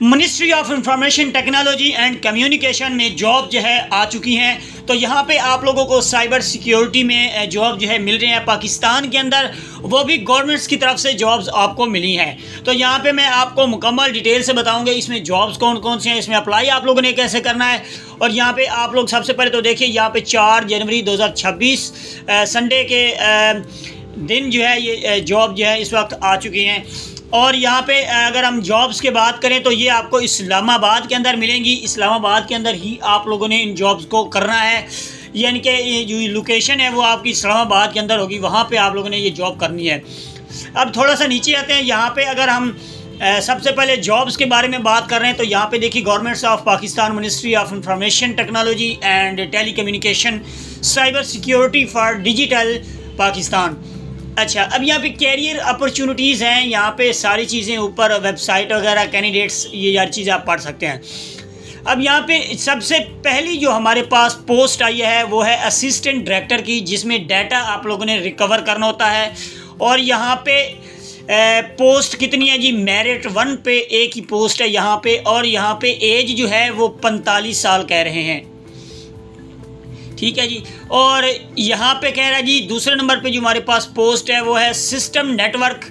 Ministry of information technology and communication में job जो है आ चुकी हैं। तो यहाँ पे आप लोगों को साइबर सिक्योरिटी में जॉब जो है मिल रहे हैं पाकिस्तान के अंदर, वो भी गवर्नमेंट्स की तरफ से जॉब्स आपको मिली हैं। तो यहाँ पे मैं आपको मुकम्मल डिटेल से बताऊँगा इसमें जॉब्स कौन कौन से हैं, इसमें अप्लाई आप लोगों ने कैसे करना है। और यहाँ पे आप लोग सबसे पहले तो देखिए, यहाँ पे 4 जनवरी 2026 संडे के दिन जो है ये जॉब जो है इस वक्त आ चुकी हैं। और यहाँ पे अगर हम जॉब्स की बात करें तो ये आपको इस्लामाबाद के अंदर मिलेंगी। इस्लामाबाद के अंदर ही आप लोगों ने इन जॉब्स को करना है, यानी कि ये जो लोकेशन है वो आपकी इस्लामाबाद के अंदर होगी, वहाँ पे आप लोगों ने ये जॉब करनी है। अब थोड़ा सा नीचे आते हैं। यहाँ पे अगर हम सबसे पहले जॉब्स के बारे में बात कर रहे हैं तो यहाँ पे देखिए, government of Pakistan, ministry of information technology and telecommunication, cyber security for digital Pakistan. अच्छा, अब यहाँ पे कैरियर अपॉर्चुनिटीज़ हैं, यहाँ पे सारी चीज़ें ऊपर वेबसाइट वगैरह, कैंडिडेट्स, ये यार चीज़ें आप पढ़ सकते हैं। अब यहाँ पे सबसे पहली जो हमारे पास पोस्ट आई है वो है असिस्टेंट डायरेक्टर की, जिसमें डाटा आप लोगों ने रिकवर करना होता है। और यहाँ पे पोस्ट कितनी है जी, मेरिट 1 पे एक ही पोस्ट है यहाँ पे। और यहाँ पे एज जो है वो 45 साल कह रहे हैं, ठीक है जी। और यहाँ पे कह रहा है जी, दूसरे नंबर पे जो हमारे पास पोस्ट है वो है सिस्टम नेटवर्क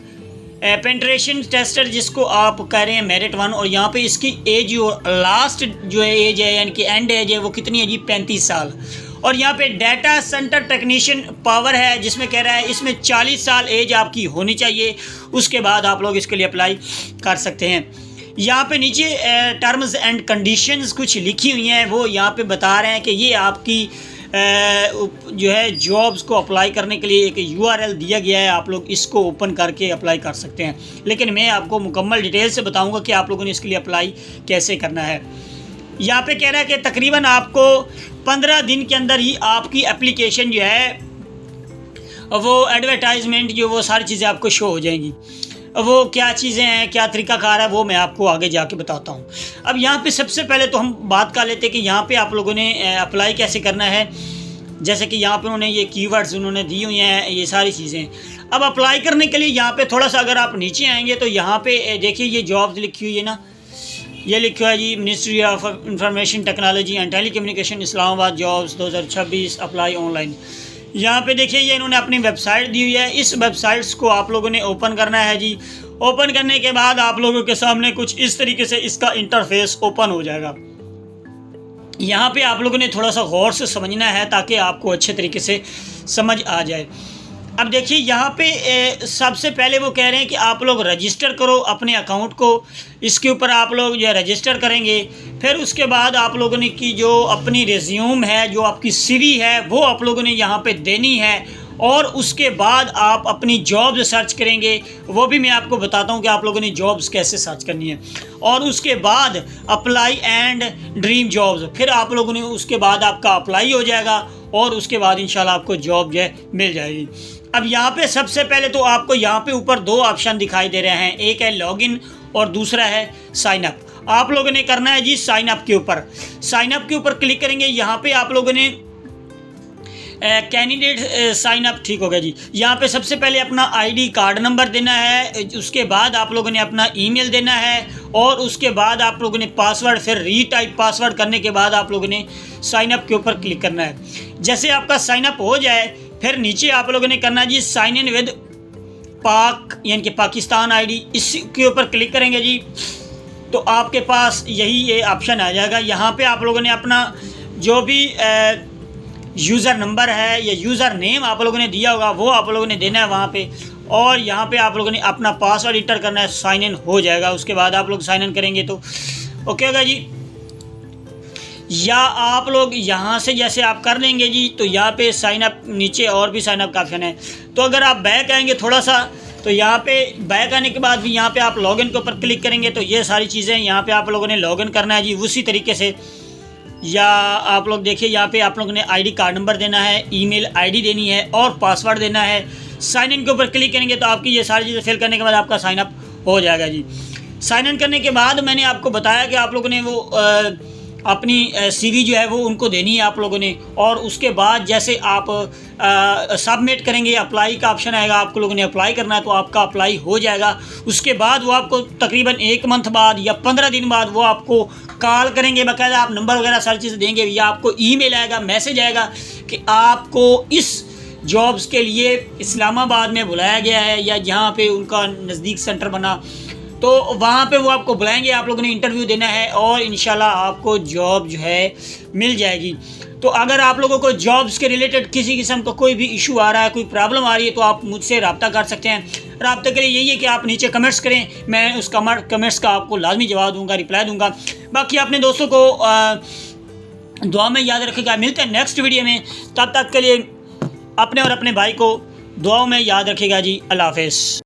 पेनिट्रेशन टेस्टर, जिसको आप कह रहे हैं मेरिट 1। और यहाँ पे इसकी एज जो लास्ट जो है एज है, यानी कि एंड एज है, वो कितनी है जी, 35 साल। और यहाँ पे डाटा सेंटर टेक्नीशियन पावर है, जिसमें कह रहा है इसमें 40 साल एज आपकी होनी चाहिए, उसके बाद आप लोग इसके लिए अप्लाई कर सकते हैं। यहाँ पे नीचे टर्म्स एंड कंडीशंस कुछ लिखी हुई हैं, वो यहाँ पे बता रहे हैं कि ये आपकी जो है जॉब्स को अप्लाई करने के लिए एक URL दिया गया है, आप लोग इसको ओपन करके अप्लाई कर सकते हैं। लेकिन मैं आपको मुकम्मल डिटेल से बताऊंगा कि आप लोगों ने इसके लिए अप्लाई कैसे करना है। यहाँ पे कह रहा है कि तकरीबन आपको 15 दिन के अंदर ही आपकी एप्लीकेशन जो है वो एडवर्टाइजमेंट जो वो सारी चीज़ें आपको शो हो जाएंगी। वो क्या चीज़ें हैं, क्या तरीक़ाकार है, वो मैं आपको आगे जाके बताता हूँ। अब यहाँ पे सबसे पहले तो हम बात कर लेते हैं कि यहाँ पे आप लोगों ने अप्लाई कैसे करना है। जैसे कि यहाँ पे उन्होंने ये कीवर्ड्स उन्होंने दी हुई हैं, ये सारी चीज़ें। अब अप्लाई करने के लिए यहाँ पे थोड़ा सा अगर आप नीचे आएंगे तो यहाँ पे देखिए, ये जॉब्स लिखी हुई है ना, ये लिखा हुआ है जी, ministry of information technology and telecommunication, Islamabad, jobs 2026, apply online. यहाँ पे देखिए, ये इन्होंने अपनी वेबसाइट दी हुई है। इस वेबसाइट्स को आप लोगों ने ओपन करना है जी। ओपन करने के बाद आप लोगों के सामने कुछ इस तरीके से इसका इंटरफेस ओपन हो जाएगा। यहाँ पे आप लोगों ने थोड़ा सा गौर से समझना है ताकि आपको अच्छे तरीके से समझ आ जाए। अब देखिए, यहाँ पे सबसे पहले वो कह रहे हैं कि आप लोग रजिस्टर करो अपने अकाउंट को। इसके ऊपर आप लोग जो रजिस्टर करेंगे, फिर उसके बाद आप लोगों ने की जो अपनी रिज्यूम है, जो आपकी CV है, वो आप लोगों ने यहाँ पे देनी है। और उसके बाद आप अपनी जॉब सर्च करेंगे, वो भी मैं आपको बताता हूँ कि आप लोगों ने जॉब्स कैसे सर्च करनी है। और उसके बाद अप्लाई एंड ड्रीम जॉब्स, फिर आप लोगों ने उसके बाद आपका अप्लाई हो जाएगा और उसके बाद इंशाल्लाह आपको जॉब जो है मिल जाएगी। अब यहाँ पे सबसे पहले तो आपको यहाँ पे ऊपर 2 ऑप्शन दिखाई दे रहे हैं, एक है लॉगिन और दूसरा है साइन अप। आप लोगों ने करना है जी साइन अप के ऊपर। साइन अप के ऊपर क्लिक करेंगे, यहाँ पे आप लोगों ने कैंडिडेट साइन अप, ठीक हो गया जी। यहाँ पे सबसे पहले अपना ID कार्ड नंबर देना है, उसके बाद आप लोगों ने अपना ईमेल देना है, और उसके बाद आप लोगों ने पासवर्ड, फिर रीटाइप पासवर्ड करने के बाद आप लोगों ने साइन अप के ऊपर क्लिक करना है। जैसे आपका साइन अप हो जाए, फिर नीचे आप लोगों ने करना जी साइन इन विद पाक, यानी कि पाकिस्तान ID, इसके ऊपर क्लिक करेंगे जी तो आपके पास यही ये ऑप्शन आ जाएगा। यहाँ पे आप लोगों ने अपना जो भी यूज़र नंबर है या यूज़र नेम आप लोगों ने दिया होगा वो आप लोगों ने देना है वहाँ पे। और यहाँ पे आप लोगों ने अपना पासवर्ड इंटर करना है, साइन इन हो जाएगा। उसके बाद आप लोग साइन इन करेंगे तो ओके होगा जी। या आप लोग यहाँ से जैसे आप कर लेंगे जी, तो यहाँ पे साइन अप, नीचे और भी साइन अप का ऑप्शन है। तो अगर आप बैक आएंगे थोड़ा सा, तो यहाँ पे बैक आने के बाद भी यहाँ पे आप लॉगिन के ऊपर क्लिक करेंगे तो ये सारी चीज़ें यहाँ पे आप लोगों ने लॉगिन करना है जी उसी तरीके से। या आप लोग देखिए, यहाँ पे आप लोगों ने ID कार्ड नंबर देना है, ईमेल ID देनी है और पासवर्ड देना है। साइन इन के ऊपर क्लिक करेंगे तो आपकी ये सारी चीज़ें फिल करने के बाद आपका साइन अप हो जाएगा जी। साइन इन करने के बाद मैंने आपको बताया कि आप लोगों ने वो अपनी सीवी जो है वो उनको देनी है आप लोगों ने। और उसके बाद जैसे आप सबमिट करेंगे, अप्लाई का ऑप्शन आएगा, आपको लोगों ने अप्लाई करना है तो आपका अप्लाई हो जाएगा। उसके बाद वो आपको तकरीबन 1 मंथ बाद या 15 दिन बाद वो आपको कॉल करेंगे, बाकायदा आप नंबर वगैरह सारी चीज़ें देंगे, या आपको ईमेल आएगा, मैसेज आएगा कि आपको इस जॉब्स के लिए इस्लामाबाद में बुलाया गया है, या जहाँ पे उनका नज़दीक सेंटर बना तो वहाँ पे वो आपको बुलाएंगे, आप लोगों ने इंटरव्यू देना है और इंशाल्लाह आपको जॉब जो है मिल जाएगी। तो अगर आप लोगों को जॉब्स के रिलेटेड किसी किस्म का कोई भी इशू आ रहा है, कोई प्रॉब्लम आ रही है, तो आप मुझसे रब्ता कर सकते हैं। रब्ते के लिए यही है कि आप नीचे कमेंट्स करें, मैं उस कमेंट्स का आपको लाजमी जवाब दूँगा, रिप्लाई दूँगा। बाकी अपने दोस्तों को दुआ में याद रखेगा। मिलते हैं नेक्स्ट वीडियो में, तब तक के लिए अपने और अपने भाई को दुआओं में याद रखेगा जी। अल्लाह हाफ़िज़।